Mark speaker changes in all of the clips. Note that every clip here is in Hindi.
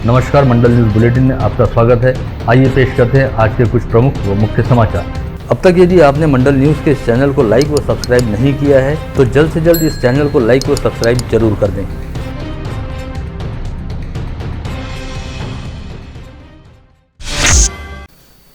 Speaker 1: नमस्कार, मंडल न्यूज़ बुलेटिन में आपका स्वागत है। आइए पेश करते हैं आज के कुछ प्रमुख व मुख्य समाचार। अब तक यदि आपने मंडल न्यूज़ के इस चैनल को लाइक व सब्सक्राइब नहीं किया है तो जल्द से जल्द इस चैनल को लाइक व सब्सक्राइब जरूर कर दें।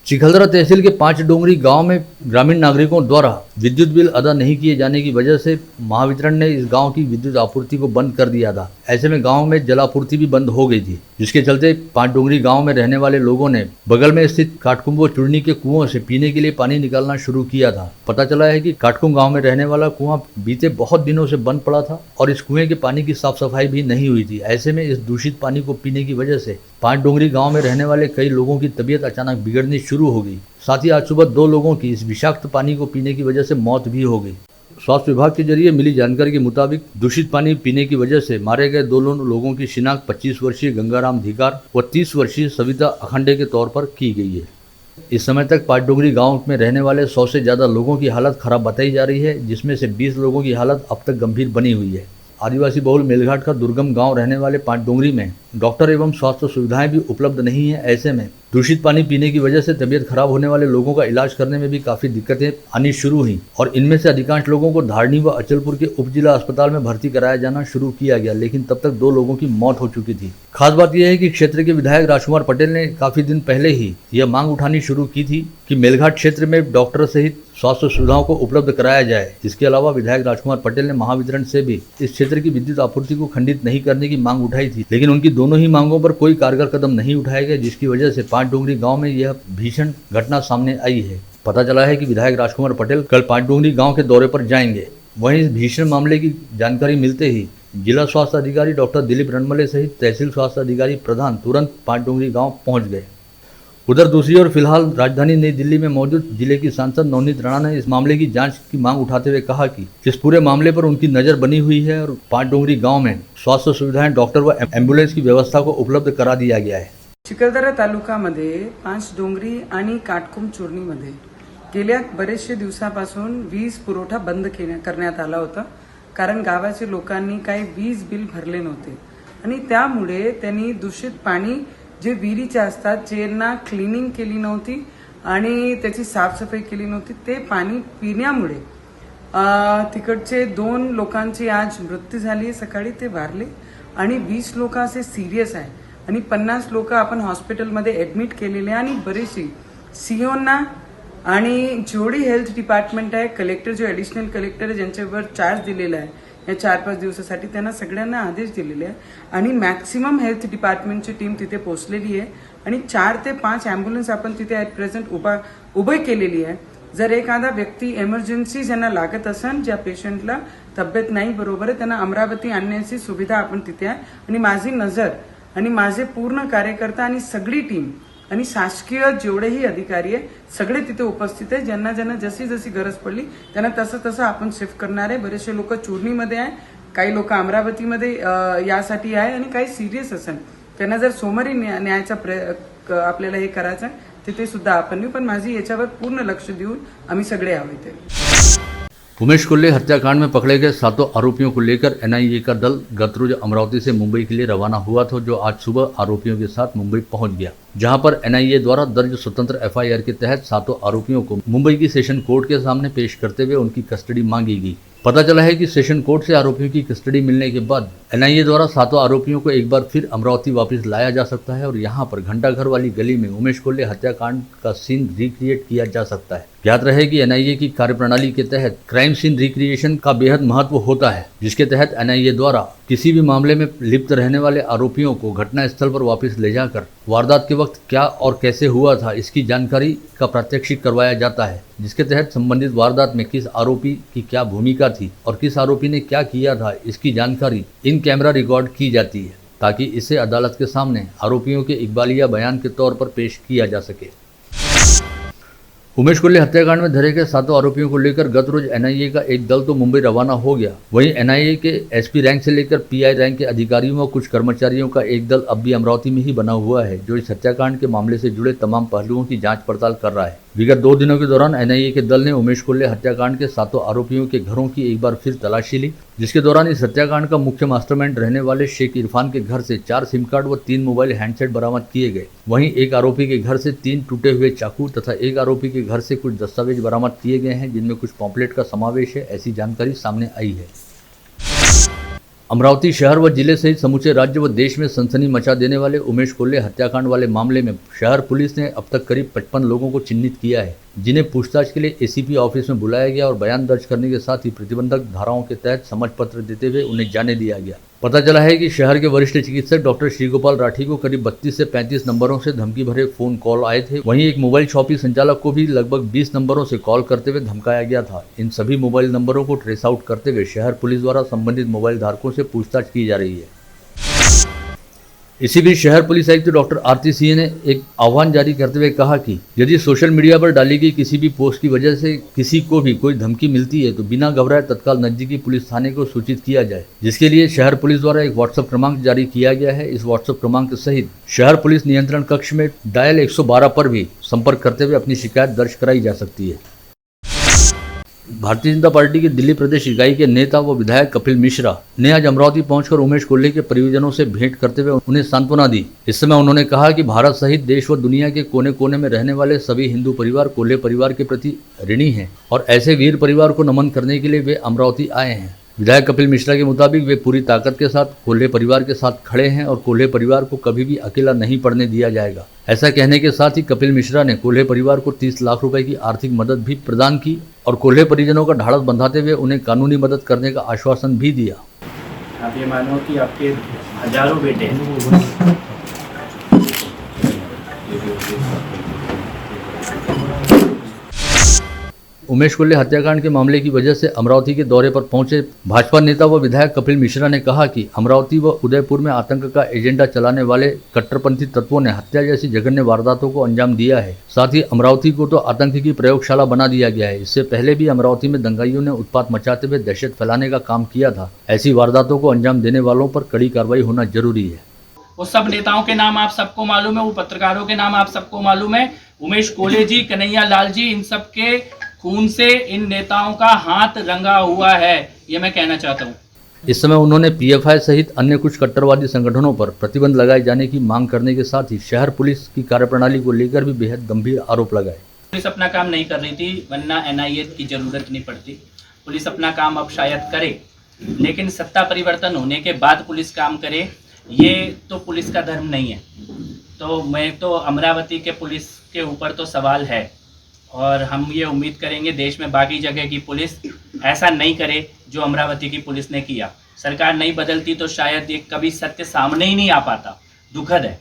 Speaker 1: चिखलदरा तहसील के 5 डोंगरी गांव में ग्रामीण नागरिकों द्वारा विद्युत बिल अदा नहीं किए जाने की वजह से महावितरण ने इस गांव की विद्युत आपूर्ति को बंद कर दिया था। ऐसे में गांव में जलापूर्ति भी बंद हो गई थी, जिसके चलते 5 डोंगरी गांव में रहने वाले लोगों ने बगल में स्थित काटकुंब चुड़नी के कुओं से पीने के लिए पानी निकालना शुरू किया था। पता चला है कि काटकुंब गाँव में रहने वाला कुआं बीते बहुत दिनों से बंद पड़ा था और इस कुएं के पानी की साफ सफाई भी नहीं हुई थी। ऐसे में इस दूषित पानी को पीने की वजह से 5 डोंगरी गाँव में रहने वाले कई लोगों की तबीयत अचानक बिगड़नी शुरू हो गई। साथ ही आज सुबह 2 लोगों की इस विषाक्त पानी को पीने की वजह से मौत भी हो गई। स्वास्थ्य विभाग के जरिए मिली जानकारी के मुताबिक दूषित पानी पीने की वजह से मारे गए 2 लोगों की शिनाख्त 25 वर्षीय गंगाराम धिकार व 30 वर्षीय सविता अखंडे के तौर पर की गई है। इस समय तक 5 डोंगरी गांव में रहने वाले 100 से ज्यादा लोगों की हालत खराब बताई जा रही है, जिसमें से 20 लोगों की हालत अब तक गंभीर बनी हुई है। आदिवासी बहुल मेलघाट का दुर्गम गांव रहने वाले 5 डोंगरी में डॉक्टर एवं स्वास्थ्य सुविधाएं भी उपलब्ध नहीं है। ऐसे में दूषित पानी पीने की वजह से तबीयत खराब होने वाले लोगों का इलाज करने में भी काफी दिक्कतें आनी शुरू हुई और इनमें से अधिकांश लोगों को धारणी व अचलपुर के उप जिला अस्पताल में भर्ती कराया जाना शुरू किया गया, लेकिन तब तक 2 लोगों की मौत हो चुकी थी। खास बात यह है कि क्षेत्र के विधायक राजकुमार पटेल ने काफी दिन पहले ही यह मांग उठानी शुरू की थी कि मेलघाट क्षेत्र में डॉक्टर सहित स्वास्थ्य सुविधाओं को उपलब्ध कराया जाए। इसके अलावा विधायक राजकुमार पटेल ने महावितरण से भी इस क्षेत्र की विद्युत आपूर्ति को खंडित नहीं करने की मांग उठाई थी, लेकिन उनकी दोनों ही मांगों पर कोई कारगर कदम नहीं उठाए गए, जिसकी वजह से 5 डोंगरी गांव में यह भीषण घटना सामने आई है। पता चला है कि विधायक राजकुमार पटेल कल 5 डोंगरी गांव के दौरे पर जाएंगे। वहीं इस भीषण मामले की जानकारी मिलते ही जिला स्वास्थ्य अधिकारी डॉक्टर दिलीप रणमले सहित तहसील स्वास्थ्य अधिकारी प्रधान तुरंत 5 डोंगरी गांव पहुंच गए। उधर दूसरी ओर फिलहाल राजधानी नई दिल्ली में मौजूद जिले की सांसद नवनीत राणा ने इस मामले की जांच की मांग उठाते हुए कहा कि इस पूरे मामले पर उनकी नजर बनी हुई है और 5 डोंगरी गांव में स्वास्थ्य सुविधाएं, डॉक्टर व एम्ब्युलन्स की व्यवस्था को उपलब्ध करा दिया गया है।
Speaker 2: चिखलदरा तालुक्यामध्ये 5 डोंगरी आणि काटकुंब चुर्णीमध्ये गेल्या बरेचशे दिवसापासून वीज पुरवठा बंद करण्यात आला होता, कारण गावाच्या लोकांनी काही वीज बिल भरले नव्हते आणि त्यामुळे त्यांनी दूषित पाणी जे विहिरीचे असतात, ज्यांना क्लिनिंग केली नव्हती आणि त्याची साफसफाई केली नव्हती, ते पाणी पिण्यामुळे तिकडचे 2 लोकांची आज मृत्यू झाली। सकाळी ते वारले आणि 20 लोक असे सिरियस आहे आणि 50 लोक आपण हॉस्पिटलमध्ये ऍडमिट केलेले आणि बरेचसे सीओना आणि जेवढी हेल्थ डिपार्टमेंट आहे, कलेक्टर जो ऍडिशनल कलेक्टर आहे ज्यांच्यावर चार्ज दिलेला आहे या 4-5 दिवसासाठी, त्यांना सगळ्यांना आदेश दिलेले आहे आणि मॅक्सिमम हेल्थ डिपार्टमेंटची टीम तिथे पोहोचलेली आहे आणि 4 ते 5 ॲम्ब्युलन्स आपण तिथे ॲट प्रेझेंट उभी केलेली आहे। जर एखादा व्यक्ती इमर्जन्सी ज्यांना लागत असेल, ज्या पेशंटला तब्येत नाही बरोबर आहे, त्यांना अमरावती आणण्याची सुविधा आपण तिथे आहे आणि माझी नजर आणि माझे पूर्ण कार्यकर्ता आणि सगळी टीम आणि शासकीय जेवढेही अधिकारी आहे सगळे तिथे उपस्थित आहे। ज्यांना ज्यांना जशी जशी गरज पडली त्यांना तसं तसं आपण शिफ्ट करणार आहे। बरेचसे लोक चुर्णीमध्ये आहे, काही लोक अमरावतीमध्ये यासाठी आहे आणि काही सिरियस असेल त्यांना जर सोमवारी न्यायचा आपल्याला हे करायचं तिथे सुद्धा आपण नेऊ, पण माझी याच्यावर पूर्ण लक्ष देऊन आम्ही सगळे आहोत ते।
Speaker 1: उमेश कोल्हे हत्याकांड में पकड़े गए 7 आरोपियों को लेकर एनआईए का दल गत रोज अमरावती से मुंबई के लिए रवाना हुआ था, जो आज सुबह आरोपियों के साथ मुंबई पहुंच गया, जहां पर एनआईए द्वारा दर्ज स्वतंत्र एफआईआर के तहत 7 आरोपियों को मुंबई की सेशन कोर्ट के सामने पेश करते हुए उनकी कस्टडी मांगी गई। पता चला है कि सेशन कोर्ट से आरोपियों की कस्टडी मिलने के बाद एनआईए द्वारा 7 आरोपियों को एक बार फिर अमरावती वापस लाया जा सकता है और यहाँ पर घंटाघर वाली गली में उमेश कोल्हे हत्याकांड का सीन रिक्रिएट किया जा सकता है। ज्ञात रहे कि एनआईए की कार्यप्रणाली के तहत क्राइम सीन रिक्रिएशन का बेहद महत्व होता है, जिसके तहत एनआईए द्वारा किसी भी मामले में लिप्त रहने वाले आरोपियों को घटना स्थल पर वापस ले जाकर वारदात के वक्त क्या और कैसे हुआ था इसकी जानकारी का प्रात्यक्षिक करवाया जाता है, जिसके तहत संबंधित वारदात में किस आरोपी की क्या भूमिका थी और किस आरोपी ने क्या किया था इसकी जानकारी इन कैमरा रिकॉर्ड की जाती है, ताकि इसे अदालत के सामने आरोपियों के इकबालिया बयान के तौर पर पेश किया जा सके। उमेश कोल्हे हत्याकांड में धरे गए 7 आरोपियों को लेकर गत रोज एनआईए का एक दल तो मुंबई रवाना हो गया, वहीं एनआईए के एसपी रैंक से लेकर पीआई रैंक के अधिकारियों व कुछ कर्मचारियों का एक दल अब भी अमरावती में ही बना हुआ है, जो इस हत्याकांड के मामले से जुड़े तमाम पहलुओं की जांच पड़ताल कर रहा है। विगत 2 दिनों के दौरान एनआईए के दल ने उमेश कोल्हे हत्याकांड के 7 आरोपियों के घरों की एक बार फिर तलाशी ली, जिसके दौरान इस हत्याकांड का मुख्य मास्टरमाइंड रहने वाले शेख इरफान के घर से 4 सिम कार्ड व 3 मोबाइल हैंडसेट बरामद किए गए। वहीं एक आरोपी के घर से 3 टूटे हुए चाकू तथा एक आरोपी के घर से कुछ दस्तावेज बरामद किए गए हैं, जिनमें कुछ पॉम्पलेट का समावेश है, ऐसी जानकारी सामने आई है। अमरावती शहर व जिले सहित समूचे राज्य व देश में सनसनी मचा देने वाले उमेश कोल्हे हत्याकांड वाले मामले में शहर पुलिस ने अब तक करीब 55 लोगों को चिन्हित किया है, जिन्हें पूछताछ के लिए एसीपी ऑफिस में बुलाया गया और बयान दर्ज करने के साथ ही प्रतिबंधक धाराओं के तहत समझ पत्र देते हुए उन्हें जाने दिया गया। पता चला है कि शहर के वरिष्ठ चिकित्सक डॉक्टर श्रीगोपाल राठी को करीब 32 से 35 नंबरों से धमकी भरे फोन कॉल आए थे। वहीं एक मोबाइल शॉपी संचालक को भी लगभग 20 नंबरों से कॉल करते हुए धमकाया गया था। इन सभी मोबाइल नंबरों को ट्रेस आउट करते हुए शहर पुलिस द्वारा संबंधित मोबाइल धारकों से पूछताछ की जा रही है। इसी बीच शहर पुलिस आयुक्त डॉक्टर आरती सिंह ने एक आह्वान जारी करते हुए कहा कि यदि सोशल मीडिया पर डाली गई किसी भी पोस्ट की वजह से किसी को भी कोई धमकी मिलती है तो बिना घबराए तत्काल नजदीकी पुलिस थाने को सूचित किया जाए, जिसके लिए शहर पुलिस द्वारा एक व्हाट्सएप क्रमांक जारी किया गया है। इस व्हाट्सएप क्रमांक सहित शहर पुलिस नियंत्रण कक्ष में डायल 112 पर भी संपर्क करते हुए अपनी शिकायत दर्ज कराई जा सकती है। भारतीय जनता पार्टी की दिल्ली प्रदेश इकाई के नेता व विधायक कपिल मिश्रा ने आज अमरावती पहुंचकर उमेश कोल्हे के परिजनों से भेंट करते हुए उन्हें सांत्वना दी। इस समय उन्होंने कहा कि भारत सहित देश व दुनिया के कोने कोने में रहने वाले सभी हिंदू परिवार कोल्हे परिवार के प्रति ऋणी हैं और ऐसे वीर परिवार को नमन करने के लिए वे अमरावती आए हैं। विधायक कपिल मिश्रा के मुताबिक वे पूरी ताकत के साथ कोल्हे परिवार के साथ खड़े हैं और कोल्हे परिवार को कभी भी अकेला नहीं पड़ने दिया जाएगा। ऐसा कहने के साथ ही कपिल मिश्रा ने कोल्हे परिवार को 30 लाख रुपए की आर्थिक मदद भी प्रदान की और कोल्हे परिजनों का ढाढ़स बंधाते हुए उन्हें कानूनी मदद करने का आश्वासन भी दिया।
Speaker 3: आप ये मानो कि आपके हजारों बेटे हैं।
Speaker 1: उमेश कोल्हे हत्याकांड के मामले की वजह से अमरावती के दौरे पर पहुंचे भाजपा नेता व विधायक कपिल मिश्रा ने कहा कि अमरावती व उदयपुर में आतंक का एजेंडा चलाने वाले कट्टरपंथी तत्वों ने हत्या जैसी जघन्य वारदातों को अंजाम दिया है। साथ ही अमरावती को तो आतंक की प्रयोगशाला बना दिया गया है। इससे पहले भी अमरावती में दंगाइयों ने उत्पात मचाते हुए दहशत फैलाने का काम किया था। ऐसी वारदातों को अंजाम देने वालों पर कड़ी कार्रवाई होना जरूरी है।
Speaker 4: वो सब नेताओं के नाम आप सबको मालूम है, वो पत्रकारों के नाम आप सबको मालूम है। उमेश कोल्हे जी, कन्हैया लाल जी, इन सब के खून से इन नेताओं का हाथ रंगा हुआ है, ये मैं कहना चाहता हूँ।
Speaker 1: इस समय उन्होंने पीएफआई सहित अन्य कुछ कट्टरवादी संगठनों पर प्रतिबंध लगाए जाने की मांग करने के साथ ही शहर पुलिस की कार्यप्रणाली को लेकर भी बेहद गंभीर आरोप लगाए।
Speaker 4: पुलिस अपना काम नहीं कर रही थी, वरना एनआईए की जरूरत नहीं पड़ती। पुलिस अपना काम अब शायद करे, लेकिन सत्ता परिवर्तन होने के बाद पुलिस काम करे, ये तो पुलिस का धर्म नहीं है। तो मैं तो अमरावती के पुलिस के ऊपर तो सवाल है और हम ये उम्मीद करेंगे देश में बाकी जगह की पुलिस ऐसा नहीं करे जो अमरावती की पुलिस ने किया। सरकार नहीं बदलती तो शायद ये कभी सत्य सामने ही नहीं आ पाता। दुखद है।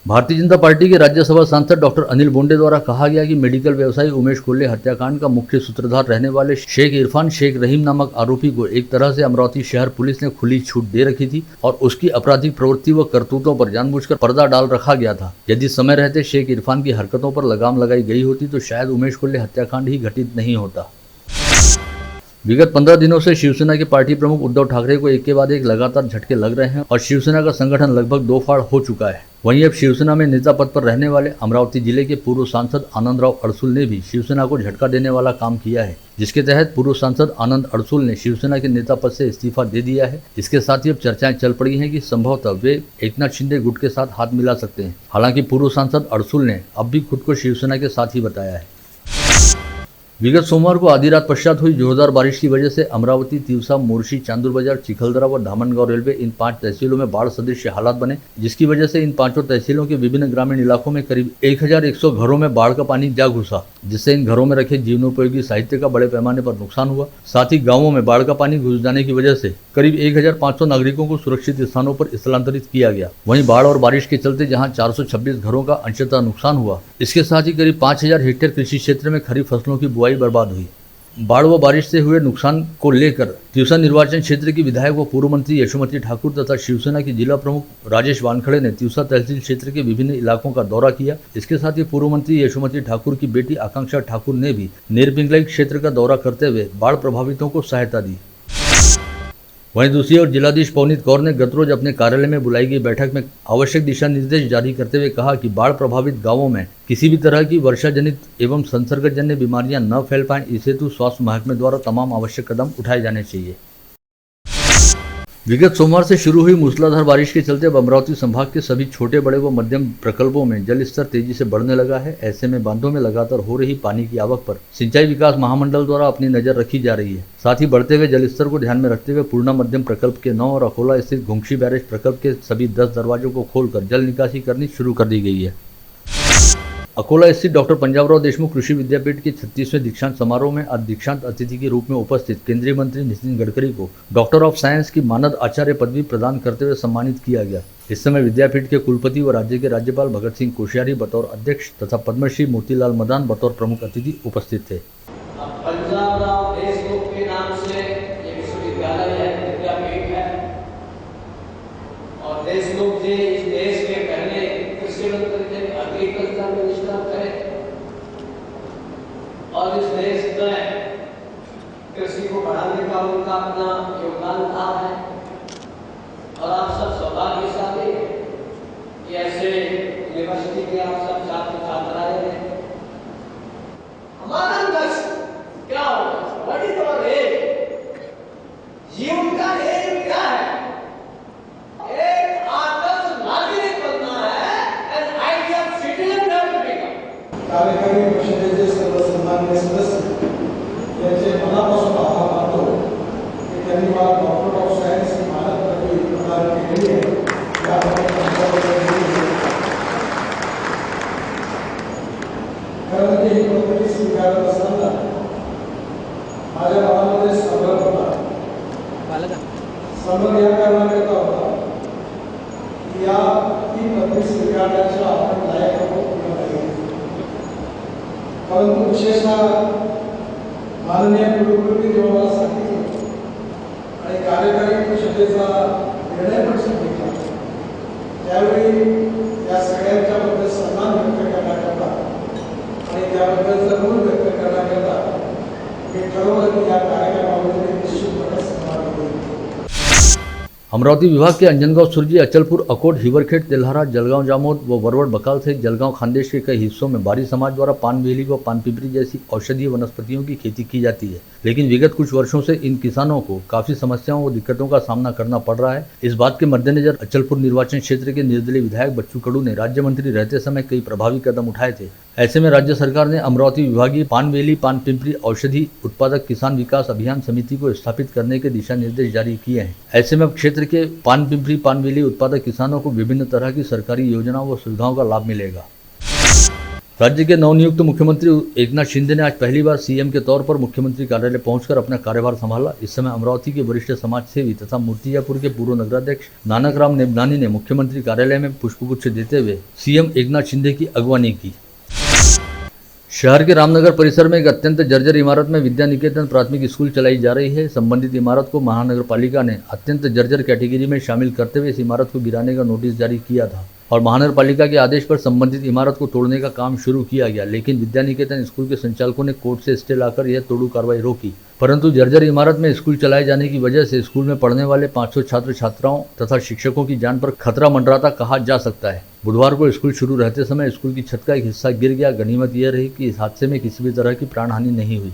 Speaker 1: भारतीय जनता पार्टी के राज्यसभा सांसद डॉक्टर अनिल बोंडे द्वारा कहा गया कि मेडिकल व्यवसायी उमेश कोल्हे हत्याकांड का मुख्य सूत्रधार रहने वाले शेख इरफान शेख रहीम नामक आरोपी को एक तरह से अमरावती शहर पुलिस ने खुली छूट दे रखी थी और उसकी आपराधिक प्रवृत्ति व करतूतों पर जानबूझकर पर्दा डाल रखा गया था। यदि समय रहते शेख इरफान की हरकतों पर लगाम लगाई गई होती तो शायद उमेश कोल्हे हत्याकांड ही घटित नहीं होता। विगत 15 दिनों से शिवसेना के पार्टी प्रमुख उद्धव ठाकरे को एक के बाद एक लगातार झटके लग रहे हैं और शिवसेना का संगठन लगभग 2 फाड़ हो चुका है। वहीं अब शिवसेना में नेता पद पर रहने वाले अमरावती जिले के पूर्व सांसद आनंदराव अडसुल ने भी शिवसेना को झटका देने वाला काम किया है, जिसके तहत पूर्व सांसद आनंद अडसुल ने शिवसेना के नेता पद से इस्तीफा दे दिया है। इसके साथ ही अब चर्चाएं चल पड़ी हैं कि संभवतः वे एकनाथ शिंदे गुट के साथ हाथ मिला सकते हैं। हालांकि पूर्व सांसद अडसुल ने अब भी खुद को शिवसेना के साथ ही बताया है। विगत सोमवार को आधी रात पश्चात हुई जोरदार बारिश की वजह से अमरावती, तिवसा, मोर्शी, चांदुर बाजार, चिखलदरा व धामनगांव रेलवे इन 5 तहसीलों में बाढ़ सदृश हालात बने, जिसकी वजह से इन 5 तहसीलों के विभिन्न ग्रामीण इलाकों में करीब 1100 घरों में बाढ़ का पानी जा घुसा, जिससे इन घरों में रखे जीवनोपयोगी साहित्य का बड़े पैमाने पर नुकसान हुआ। साथ ही गाँवों में बाढ़ का पानी घुस जाने की वजह से करीब 1500 नागरिकों को सुरक्षित स्थानों पर स्थलांतरित किया गया। वहीं बाढ़ और बारिश के चलते जहां 426 घरों का अंशतः नुकसान हुआ, इसके साथ ही करीब 5000 हेक्टेयर कृषि क्षेत्र में खरीफ फसलों की बुआई बर्बाद हुई। बाढ़ व बारिश से हुए नुकसान को लेकर तिवसा निर्वाचन क्षेत्र की विधायक व पूर्व मंत्री यशोमती ठाकुर तथा शिवसेना की जिला प्रमुख राजेश वानखड़े ने तिवसा तहसील क्षेत्र के विभिन्न इलाकों का दौरा किया। इसके साथ ही पूर्व मंत्री यशोमती ठाकुर की बेटी आकांक्षा ठाकुर ने भी नेरपिंगलाई क्षेत्र का दौरा करते हुए बाढ़ प्रभावितों को सहायता दी। वहीं दूसरी ओर जिलाधीश पवनीत कौर ने गत रोज अपने कार्यालय में बुलाई गई बैठक में आवश्यक दिशा निर्देश जारी करते हुए कहा कि बाढ़ प्रभावित गांवों में किसी भी तरह की वर्षा जनित एवं संसर्गजन्य बीमारियां न फैल पाएं, इस हेतु स्वास्थ्य महकमे द्वारा तमाम आवश्यक कदम उठाए जाने चाहिए। विगत सोमवार से शुरू हुई मूसलाधार बारिश के चलते अब अमरावती संभाग के सभी छोटे बड़े व मध्यम प्रकल्पों में जल स्तर तेजी से बढ़ने लगा है। ऐसे में बांधों में लगातार हो रही पानी की आवक पर सिंचाई विकास महामंडल द्वारा अपनी नजर रखी जा रही है। साथ ही बढ़ते हुए जल स्तर को ध्यान में रखते हुए पूर्णा मध्यम प्रकल्प के 9 और अकोला स्थित घुंगशी बैरेज प्रकल्प के सभी 10 दरवाजों को खोलकर जल निकासी करनी शुरू कर दी गई है। अकोला स्थित डॉक्टर पंजाबराव देशमुख कृषि विद्यापीठ के 36वें दीक्षांत समारोह में आज दीक्षांत अतिथि के रूप में उपस्थित केंद्रीय मंत्री नितिन गडकरी को डॉक्टर ऑफ साइंस की मानद आचार्य पदवी प्रदान करते हुए सम्मानित किया गया। इस समय विद्यापीठ के कुलपति व राज्य के राज्यपाल भगत सिंह कोश्यारी बतौर अध्यक्ष तथा पद्मश्री मोतीलाल मदान बतौर प्रमुख अतिथि उपस्थित थे।
Speaker 5: पंजाबराव देशमुख के नाम से ये विश्वविद्यालय है, विद्यापीठ है और देशमुख जी इस देश के पहले कृषि मंत्री थे, एग्रीकल्चर मिनिस्टर थे और इस देश में कृषि को बढ़ाने का उनका अपना योगदान था है और आप सब सौभाग्यशाली कि ऐसे यूनिवर्सिटी के आप सब छात्र छात्राएं हैं। हमारा लक्ष्य क्या होगा? What is our aim? जीवन का एम क्या है? एक आदर्श नागरिक बनना है, an ideal citizen to become.
Speaker 6: कार्यकारी परिषदेचे सर्व सन्माननीय सदस्य यांचे मनापासून आभार मानतो की त्यांनी मला डॉक्टर ऑफ सायन्स ही मानद पदवी प्रदान केली आहे। कारण ही पदवी स्वीकारत असताना माझ्या मनामध्ये संभ्रम होता। संभ्रम या कारणाकरता होता की या ती पदवी स्वीकारण्याच्या आपण लायक आहोत किंवा नाही। परंतु विशेषतः माननीय कुलगुरूंनी जेव्हा मला सांगितलं आणि कार्यकारी परिषदेचा निर्णय पण सांगितला त्यावेळी या सगळ्यांच्या बद्दल सन्मान व्यक्त करण्याकरता आणि त्याबद्दलचा ऋण व्यक्त करण्याकरता मी ठरवलं की या कार्यक्रमामध्ये निश्चितपणे सहभागी होईल।
Speaker 1: अमरावती विभाग के अंजनगांव सुरजी, अचलपुर, अकोट, हिवरखेड़, तेल्हारा, जलगांव जामोद व वरवड़ बकाल सहित जलगांव खानदेश के कई हिस्सों में बारी समाज द्वारा पान बेली व पान पिपरी जैसी औषधीय वनस्पतियों की खेती की जाती है, लेकिन विगत कुछ वर्षों से इन किसानों को काफी समस्याओं व दिक्कतों का सामना करना पड़ रहा है। इस बात के मद्देनजर अचलपुर निर्वाचन क्षेत्र के निर्दलीय विधायक बच्चू कडू ने राज्य मंत्री रहते समय कई प्रभावी कदम उठाए थे। ऐसे में राज्य सरकार ने अमरावती विभागीय पान बेली पान पिपरी औषधि उत्पादक किसान विकास अभियान समिति को स्थापित करने के दिशा निर्देश जारी किए हैं। ऐसे में क्षेत्र के पान पिपरी पान बेली उत्पादक किसानों को विभिन्न तरह की सरकारी योजनाओं व सुविधाओं का लाभ मिलेगा। राज्य के नवनियुक्त मुख्यमंत्री एकनाथ शिंदे ने आज पहली बार सीएम के तौर पर मुख्यमंत्री कार्यालय पहुंचकर अपना कार्यभार संभाला। इस समय अमरावती के वरिष्ठ समाज सेवी तथा मूर्तिजापुर के पूर्व नगराध्यक्ष नानकराम नेबनानी ने मुख्यमंत्री कार्यालय में पुष्पगुच्छ देते हुए सीएम एकनाथ शिंदे की अगवानी की। शहर के रामनगर परिसर में एक अत्यंत जर्जर इमारत में विद्या निकेतन प्राथमिक स्कूल चलाई जा रही है। संबंधित इमारत को महानगर पालिका ने अत्यंत जर्जर कैटेगरी में शामिल करते हुए इस इमारत को गिराने का नोटिस जारी किया था और महानगर पालिका के आदेश पर संबंधित इमारत को तोड़ने का काम शुरू किया गया, लेकिन विद्या निकेतन स्कूल के संचालकों ने कोर्ट से स्टे लाकर यह तोड़ू कार्रवाई रोकी। परंतु जर्जर इमारत में स्कूल चलाए जाने की वजह से स्कूल में पढ़ने वाले 500 छात्र छात्राओं तथा शिक्षकों की जान पर खतरा मंडराता कहा जा सकता है। बुधवार को स्कूल शुरू रहते समय स्कूल की छत का एक हिस्सा गिर गया। गनीमत यह रही कि इस हादसे में किसी भी तरह की प्राण हानि नहीं हुई।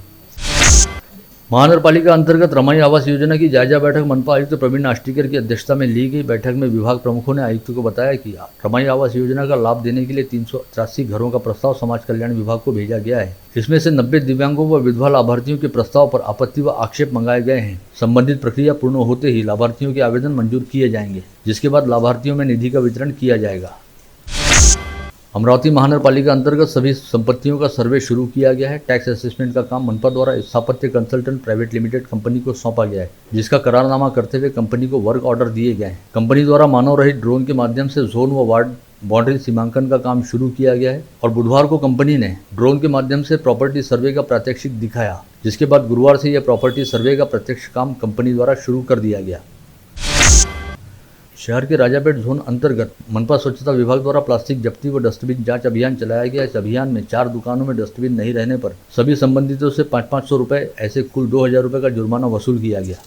Speaker 1: महानगर पालिका अंतर्गत रमाई आवास योजना की जायजा बैठक मनपा आयुक्त प्रवीण आष्टीकर की अध्यक्षता में ली गई। बैठक में विभाग प्रमुखों ने आयुक्त को बताया कि रमाई आवास योजना का लाभ देने के लिए 383 घरों का प्रस्ताव समाज कल्याण विभाग को भेजा गया है। इसमें से 90 दिव्यांगों व विधवा लाभार्थियों के प्रस्ताव पर आपत्ति व आक्षेप मंगाए गए हैं। संबंधित प्रक्रिया पूर्ण होते ही लाभार्थियों के आवेदन मंजूर किए जाएंगे, जिसके बाद लाभार्थियों में निधि का वितरण किया जाएगा। अमरावती महानगर पालिका अंतर्गत सभी संपत्तियों का सर्वे शुरू किया गया है। टैक्स असेसमेंट का काम मनपा द्वारा स्थापत्य कंसल्टेंट प्राइवेट लिमिटेड कंपनी को सौंपा गया है, जिसका करारनामा करते हुए कंपनी को वर्क ऑर्डर दिए गए हैं। कंपनी द्वारा मानव रहित ड्रोन के माध्यम से जोन व वार्ड बाउंड्री सीमांकन का काम शुरू किया गया है और बुधवार को कंपनी ने ड्रोन के माध्यम से प्रॉपर्टी सर्वे का प्रात्यक्षिक दिखाया, जिसके बाद गुरुवार से यह प्रॉपर्टी सर्वे का प्रत्यक्ष काम कंपनी द्वारा शुरू कर दिया गया। शहर के राजापेट जोन अंतर्गत मनपा स्वच्छता विभाग द्वारा प्लास्टिक जब्ती व डस्टबिन जांच अभियान चलाया गया। इस अभियान में 4 दुकानों में डस्टबिन नहीं रहने पर सभी संबंधितों से 500-500 रुपये ऐसे कुल 2000 रुपये का जुर्माना वसूल किया गया।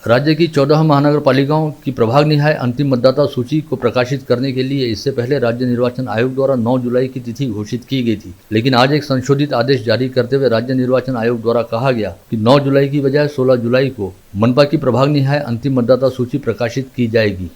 Speaker 1: राज्य की 14 महानगर पालिकाओं की प्रभाग निहाय अंतिम मतदाता सूची को प्रकाशित करने के लिए इससे पहले राज्य निर्वाचन आयोग द्वारा 9 जुलाई की तिथि घोषित की गई थी, लेकिन आज एक संशोधित आदेश जारी करते हुए राज्य निर्वाचन आयोग द्वारा कहा गया कि 9 जुलाई की बजाय 16 जुलाई को मनपा की प्रभाग निहाय अंतिम मतदाता सूची प्रकाशित की जाएगी।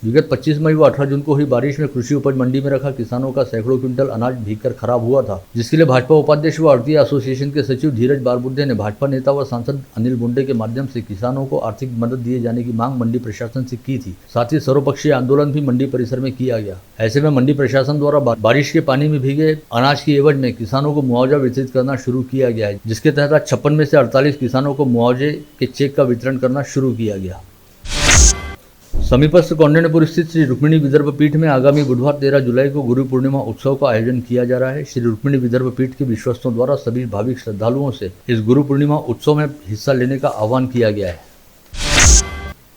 Speaker 1: विगत 25 मई व 18 जून को हुई बारिश में कृषि उपज मंडी में रखा किसानों का सैकड़ों क्विंटल अनाज भीगकर खराब हुआ था, जिसके लिए भाजपा उपाध्यक्ष व आढ़ती एसोसिएशन के सचिव धीरज बारबुद्धे ने भाजपा नेता व सांसद अनिल बुंडे के माध्यम से किसानों को आर्थिक मदद दिए जाने की मांग मंडी प्रशासन से की थी। साथ ही सर्वपक्षीय आंदोलन भी मंडी परिसर में किया गया। ऐसे में मंडी प्रशासन द्वारा बारिश के पानी में भीगे अनाज की एवज में किसानों को मुआवजा वितरित करना शुरू किया गया है, जिसके तहत 56 में से 48 किसानों को मुआवजे के चेक का वितरण करना शुरू किया गया। समीपस्थ कौंडिन्यपुर स्थित श्री रुक्मिणी विदर्भ पीठ में आगामी बुधवार 13 जुलाई को गुरु पूर्णिमा उत्सव का आयोजन किया जा रहा है। श्री रुक्मिणी विदर्भ पीठ के विश्वस्तों द्वारा सभी भाविक श्रद्धालुओं से इस गुरु पूर्णिमा उत्सव में हिस्सा लेने का आह्वान किया गया है।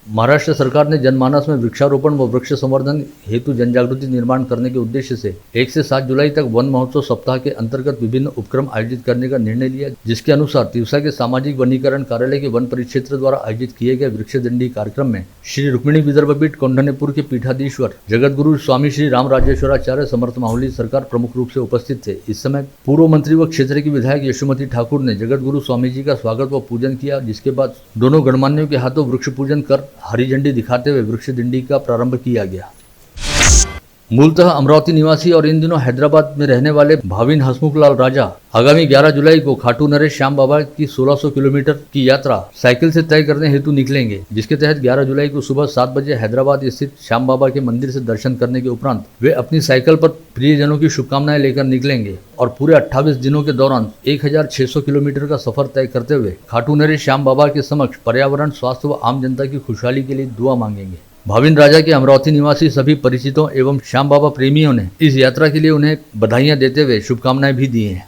Speaker 1: महाराष्ट्र सरकार ने जनमानस में वृक्षारोपण व वृक्ष संवर्धन हेतु जनजागृति निर्माण करने के उद्देश्य से 1 से 7 जुलाई तक वन महोत्सव सप्ताह के अंतर्गत विभिन्न उपक्रम आयोजित करने का निर्णय लिया, जिसके अनुसार तिवसा के सामाजिक वनीकरण कार्यालय के वन परिक्षेत्र द्वारा आयोजित किए गए वृक्ष दंडी कार्यक्रम में श्री रुक्मिणी विदर्भ पीठ कौंडिन्यपुर के पीठाधीश्वर जगत गुरु स्वामी श्री राम राजेश्वराचार्य समर्थ माहुली सरकार प्रमुख रूप से उपस्थित थे। इस समय पूर्व मंत्री व क्षेत्र की विधायक यशोमती ठाकुर ने जगत गुरु स्वामी जी का स्वागत व पूजन किया, जिसके बाद दोनों गणमान्यों के हाथों वृक्ष पूजन कर हरी झंडी दिखाते हुए वृक्ष दंडी का प्रारंभ किया गया। मूलतः अमरावती निवासी और इन दिनों हैदराबाद में रहने वाले भाविन हसमुखलाल राजा आगामी 11 जुलाई को खाटू नरेश श्याम बाबा की 1600 किलोमीटर की यात्रा साइकिल से तय करने हेतु निकलेंगे, जिसके तहत 11 जुलाई को सुबह 7 बजे हैदराबाद स्थित श्याम बाबा के मंदिर से दर्शन करने के उपरांत वे अपनी साइकिल पर प्रियजनों की शुभकामनाएं लेकर निकलेंगे और पूरे 28 दिनों के दौरान 1600 किलोमीटर का सफर तय करते हुए खाटू नरेश श्याम बाबा के समक्ष पर्यावरण, स्वास्थ्य व आम जनता की खुशहाली के लिए दुआ मांगेंगे। भाविन राजा के अमरावती निवासी सभी परिचितों एवं श्याम बाबा प्रेमियों ने इस यात्रा के लिए उन्हें बधाइयां देते हुए शुभकामनाएं भी दी हैं।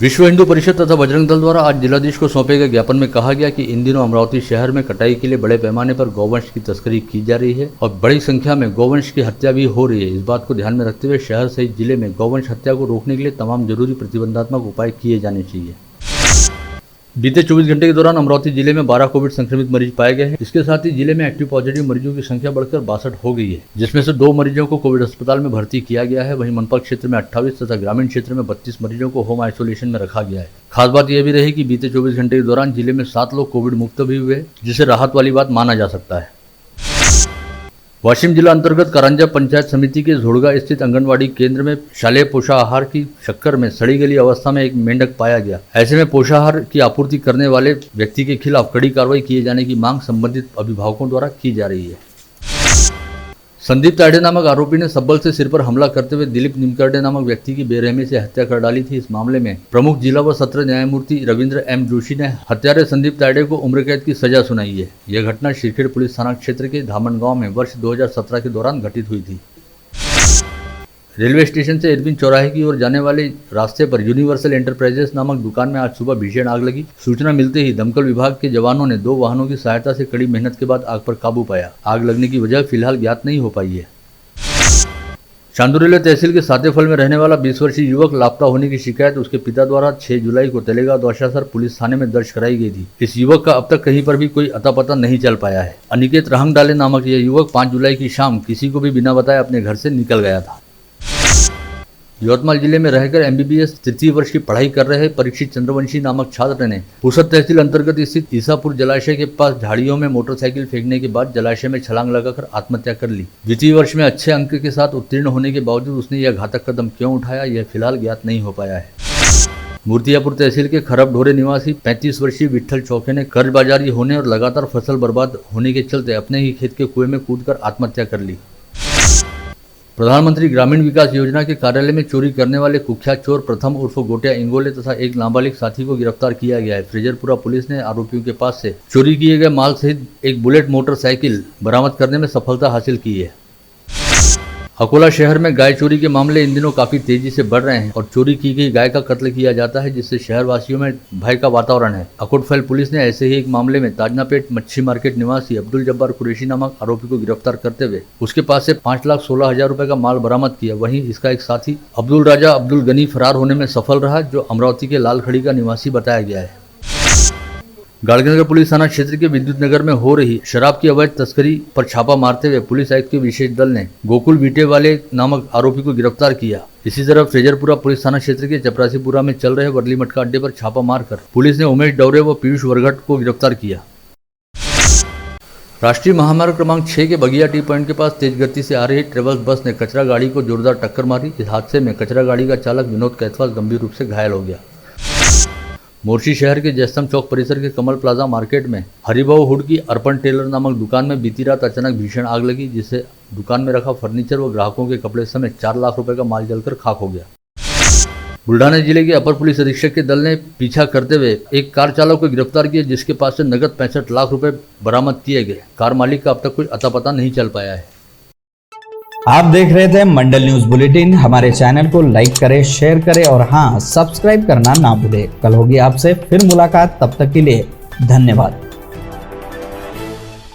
Speaker 1: विश्व हिंदू परिषद तथा बजरंग दल द्वारा आज जिलाधीश को सौंपे गए ज्ञापन में कहा गया कि इन दिनों अमरावती शहर में कटाई के लिए बड़े पैमाने पर गौवंश की तस्करी की जा रही है और बड़ी संख्या में गौवंश की हत्या भी हो रही है। इस बात को ध्यान में रखते हुए शहर सहित जिले में गौवंश हत्या को रोकने के लिए तमाम जरूरी प्रतिबंधात्मक उपाय किए जाने चाहिए। बीते 24 घंटे के दौरान अमरावती जिले में 12 कोविड संक्रमित मरीज पाए गए हैं। इसके साथ ही जिले में एक्टिव पॉजिटिव मरीजों की संख्या बढ़कर 62 हो गई है, जिसमें से 2 मरीजों को कोविड अस्पताल में भर्ती किया गया है। वहीं मनपा क्षेत्र में 28 तथा ग्रामीण क्षेत्र में 32 मरीजों को होम आइसोलेशन में रखा गया है। खास बात यह भी रही कि बीते 24 घंटे के दौरान जिले में 7 लोग कोविड मुक्त भी हुए, जिसे राहत वाली बात माना जा सकता है। वाशिम जिला अंतर्गत कारंजा पंचायत समिति के झोड़गा स्थित आंगनवाड़ी केंद्र में शालेय पोषाहार की शक्कर में सड़ी गली अवस्था में एक मेंढक पाया गया। ऐसे में पोषाहार की आपूर्ति करने वाले व्यक्ति के खिलाफ कड़ी कार्रवाई किए जाने की मांग संबंधित अभिभावकों द्वारा की जा रही है। संदीप ताड़े नामक आरोपी ने सब्बल से सिर पर हमला करते हुए दिलीप निमकरडे नामक व्यक्ति की बेरहमी से हत्या कर डाली थी। इस मामले में प्रमुख जिला व सत्र न्यायमूर्ति रविंद्र एम जोशी ने हत्यारे संदीप ताड़े को उम्र कैद की सजा सुनाई है। यह घटना शिरखेड़ पुलिस थाना क्षेत्र के धामन गांव में वर्ष 2017 के दौरान घटित हुई थी। रेलवे स्टेशन से एरबिन चौराहे की ओर जाने वाले रास्ते पर यूनिवर्सल एंटरप्राइजेस नामक दुकान में आज सुबह भीषण आग लगी। सूचना मिलते ही दमकल विभाग के जवानों ने 2 वाहनों की सहायता से कड़ी मेहनत के बाद आग पर काबू पाया। आग लगने की वजह फिलहाल ज्ञात नहीं हो पाई है। चांदुरेला तहसील के सातेफल में रहने वाला 20 वर्षीय युवक लापता होने की शिकायत उसके पिता द्वारा 6 जुलाई को तेलेगांव दौशासर पुलिस थाने में दर्ज कराई गई थी। इस युवक का अब तक कहीं पर भी कोई अता पता नहीं चल पाया है। अनिकेत रहंगडाले नामक यह युवक 5 जुलाई की शाम किसी को भी बिना बताए अपने घर से निकल गया था। यवतमाल जिले में रहकर MBBS तृतीय वर्ष की पढ़ाई कर रहे परीक्षित चंद्रवंशी नामक छात्र ने पुसद तहसील अंतर्गत स्थित ईसापुर जलाशय के पास झाड़ियों में मोटरसाइकिल फेंकने के बाद जलाशय में छलांग लगाकर आत्महत्या कर ली। द्वितीय वर्ष में अच्छे अंक के साथ उत्तीर्ण होने के बावजूद उसने यह घातक कदम क्यों उठाया, यह फिलहाल ज्ञात नहीं हो पाया है। मूर्तियापुर तहसील के खरब ढोरे निवासी 35 वर्षीय विठल चौके ने कर्जबाजारी होने और लगातार फसल बर्बाद होने के चलते अपने ही खेत के कुएं में कूदकर आत्महत्या कर ली। प्रधानमंत्री ग्रामीण विकास योजना के कार्यालय में चोरी करने वाले कुख्यात चोर प्रथम उर्फ गोटिया इंगोले तथा एक नाबालिग साथी को गिरफ्तार किया गया है। फ्रेजरपुरा पुलिस ने आरोपियों के पास से चोरी किए गए माल सहित एक बुलेट मोटरसाइकिल बरामद करने में सफलता हासिल की है। अकोला शहर में गाय चोरी के मामले इन दिनों काफी तेजी से बढ़ रहे हैं और चोरी की गई गाय का कत्ल किया जाता है, जिससे शहरवासियों में भय का वातावरण है। अकोटफैल पुलिस ने ऐसे ही एक मामले में ताजनापेट मच्छी मार्केट निवासी अब्दुल जब्बार कुरैशी नामक आरोपी को गिरफ्तार करते हुए उसके पास से 5,16,000 रुपए का माल बरामद किया। वहीं इसका एक साथी अब्दुल राजा अब्दुल गनी फरार होने में सफल रहा, जो अमरावती के लालखड़ी का निवासी बताया गया है। गाड़ीनगर पुलिस थाना क्षेत्र के विद्युत नगर में हो रही शराब की अवैध तस्करी पर छापा मारते हुए पुलिस आयुक्त के विशेष दल ने गोकुल बीटे वाले नामक आरोपी को गिरफ्तार किया। इसी तरह फ्रेजरपुरा पुलिस थाना क्षेत्र के चपरासीपुरा में चल रहे वर्ली मटका अड्डे पर छापा मारकर पुलिस ने उमेश डौरे व पीयूष वरघट को गिरफ्तार किया। राष्ट्रीय महामार्ग क्रमांक 6 के बगिया टी पॉइंट के पास तेज गति से आ रही ट्रेवल्स बस ने कचरा गाड़ी को जोरदार टक्कर मारी। इस हादसे में कचरा गाड़ी का चालक विनोद कैथवाल गंभीर रूप से घायल हो गया। मोर्शी शहर के जयस्तंभ चौक परिसर के कमल प्लाजा मार्केट में हरिभाऊ हुड की अर्पण टेलर नामक दुकान में बीती रात अचानक भीषण आग लगी, जिससे दुकान में रखा फर्नीचर व ग्राहकों के कपड़े समेत 4 लाख रुपए का माल जलकर खाक हो गया। बुल्ढाना जिले के अपर पुलिस अधीक्षक के दल ने पीछा करते हुए एक कार चालक को गिरफ्तार किया, जिसके पास से नगद 65 लाख रुपए बरामद किए गए। कार मालिक का अब तक कुछ अता पता नहीं चल पाया है।
Speaker 7: आप देख रहे थे मंडल न्यूज बुलेटिन। हमारे चैनल को लाइक करें, शेयर करें और हाँ, सब्सक्राइब करना ना भूलें। कल होगी आपसे फिर मुलाकात, तब तक के लिए धन्यवाद।